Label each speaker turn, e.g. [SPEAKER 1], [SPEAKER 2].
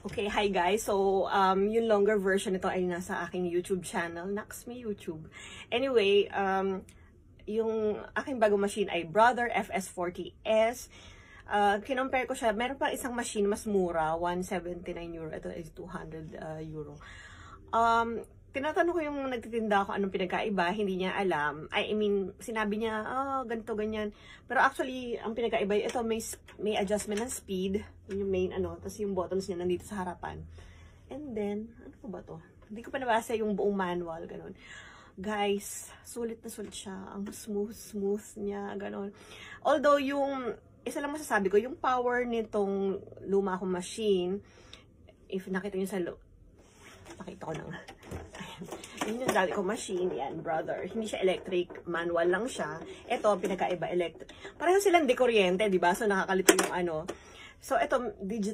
[SPEAKER 1] Okay, hi guys. So, yung longer version nito ay nasa aking YouTube channel. Naks me YouTube. Anyway, yung aking bagong machine ay Brother FS40S. Kinompare ko siya. Meron pa isang machine mas mura, 179 euro. Ito is 200 euro. Tinatanong ko yung nagtitinda ko anong pinagkaiba, hindi niya alam. I mean, sinabi niya, ganito, ganyan. Pero actually, ang pinagkaiba, ito may adjustment ng speed. Yun yung main, tapos yung buttons niya nandito sa harapan. And then, ano po ba to? Hindi ko pa nabasa yung buong manual, ganun. Guys, sulit na sulit siya. Ang smooth niya, ganun. Although, yung, isa lang masasabi ko, yung power nitong luma akong machine, if nakita niyo sa pakita ko na nga. Yun yung dati ko machine, yan, Brother. Hindi siya electric, manual lang siya. Ito, pinakaiba electric. Pareho silang de kuryente, diba? So, nakakalito yung So, ito, digital.